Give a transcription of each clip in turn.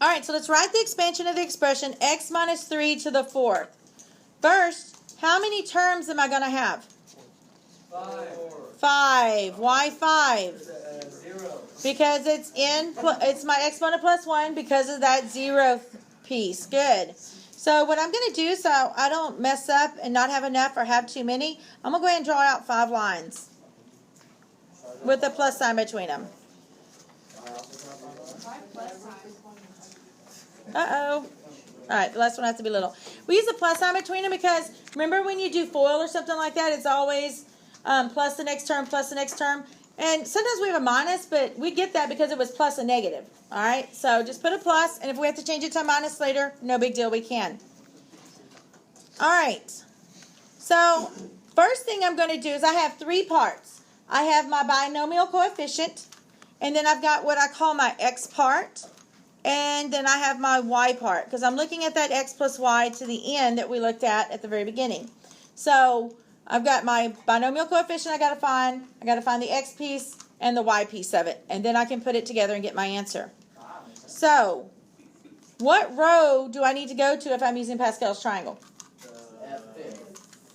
All right, so let's write the expansion of the expression x minus 3 to the 4th. First, how many terms am I going to have? 5. Why 5? 0. Because it's my exponent plus 1 because of that 0th piece. Good. So what I'm going to do so I don't mess up and not have enough or have too many, I'm going to go ahead and draw out 5 lines with a plus sign between them. Uh-oh. All right, the last one has to be little. We use a plus sign between them because remember when you do FOIL or something like that, it's always plus the next term, plus the next term. And sometimes we have a minus, but we get that because it was plus a negative. All right, so just put a plus, and if we have to change it to a minus later, no big deal, we can. All right, so first thing I'm going to do is I have 3 parts. I have my binomial coefficient, and then I've got what I call my x part, and then I have my y part, because I'm looking at that x plus y to the end that we looked at the very beginning. So I've got my binomial coefficient I got to find. I got to find the x piece and the y piece of it, and then I can put it together and get my answer. So what row do I need to go to if I'm using Pascal's triangle?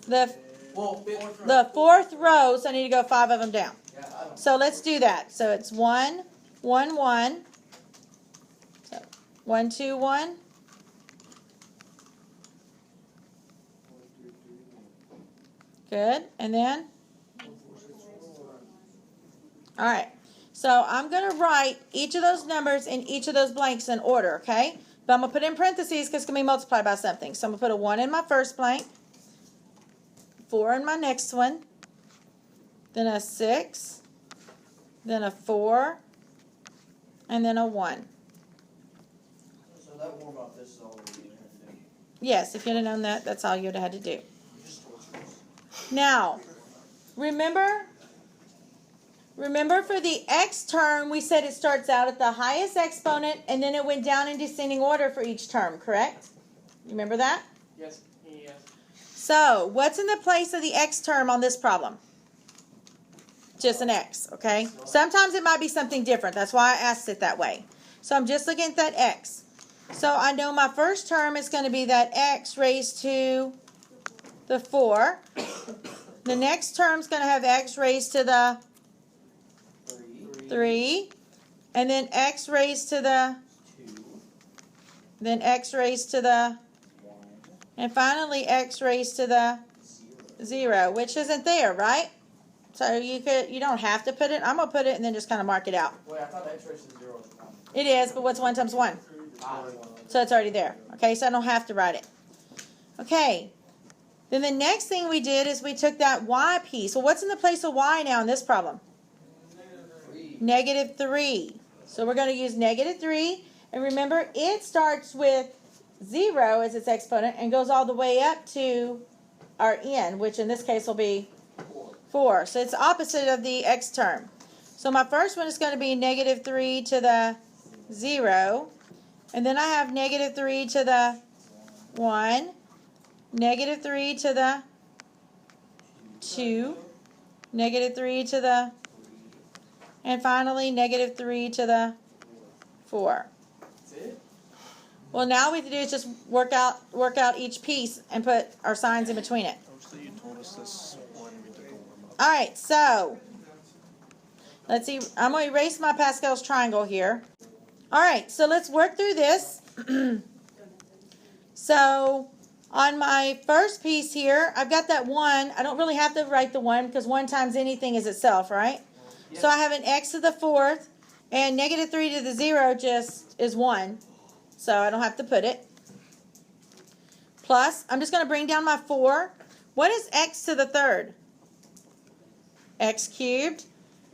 The 4th row, so I need to go 5 of them down. So let's do that. So it's 1, 1, 1. So 1, 2, 1. Good. And then? All right. So I'm going to write each of those numbers in each of those blanks in order, okay? But I'm going to put it in parentheses because it's going to be multiplied by something. So I'm going to put a 1 in my first blank, 4 in my next one, then a 6, then a 4, and then a 1. So that warm up, this is all we had to do. Yes, if you'd have known that, that's all you'd have had to do. Now, remember for the x term, we said it starts out at the highest exponent, and then it went down in descending order for each term, correct? You remember that? Yes. So, what's in the place of the x term on this problem? Just an x, okay? Sometimes it might be something different. That's why I asked it that way. So, I'm just looking at that x. So, I know my first term is going to be that x raised to the 4. The next term is going to have x raised to the 3. And then x raised to the 2. Then x raised to the 1. and finally x raised to the 0, which isn't there, right? So you don't have to put it. I'm going to put it and then just kind of mark it out. Wait, I thought x raised to 0 was 1. It is, but what's 1 times 1? So it's already there. Okay, so I don't have to write it. Okay. Then the next thing we did is we took that y piece. Well, what's in the place of y now in this problem? Negative 3. So we're going to use negative 3. And remember, it starts with 0 as its exponent and goes all the way up to our n, which in this case will be 4. So it's opposite of the x term. So my first one is going to be negative 3 to the 0. And then I have negative 3 to the 1. Negative 3 to the 2. Negative 3 to the... And finally, negative 3 to the 4. That's it? Well, now what we have to do is just work out each piece and put our signs in between it. Obviously, you told us this when we did the warm-up. All right, so let's see. I'm going to erase my Pascal's triangle here. All right, so let's work through this. So on my first piece here, I've got that 1. I don't really have to write the 1 because 1 times anything is itself, right? Yes. So I have an x to the 4th, and negative 3 to the 0 just is 1. So I don't have to put it. Plus, I'm just going to bring down my 4. What is x to the 3rd? X cubed.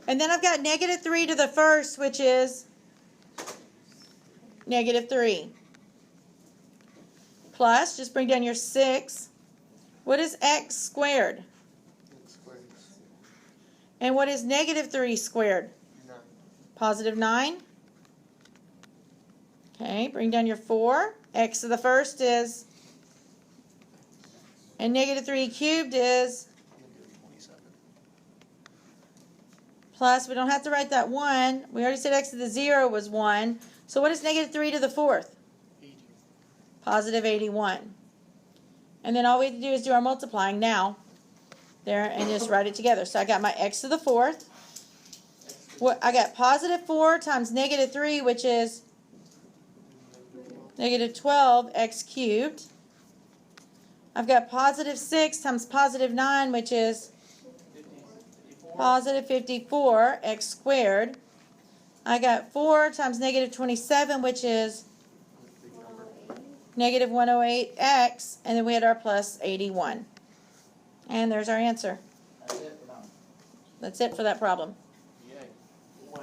And then I've got negative 3 to the 1st, which is negative 3. Plus, just bring down your 6. What is x squared? And what is negative 3 squared? 9. Positive 9. Okay, bring down your 4. X to the 1st is, and negative 3 cubed is, -27. plus we don't have to write that 1. We already said x to the 0 was 1. So what is negative 3 to the 4th? 80. Positive 81. And then all we have to do is do our multiplying now. There, and just write it together. So I got my x to the 4th. What I got positive 4 times negative 3, which is negative 12 x cubed. I've got positive 6 times positive 9, which is positive 54 x squared. I got 4 times negative 27, which is negative 108x, and then we had our plus 81. And there's our answer. That's it for now. That's it for that problem.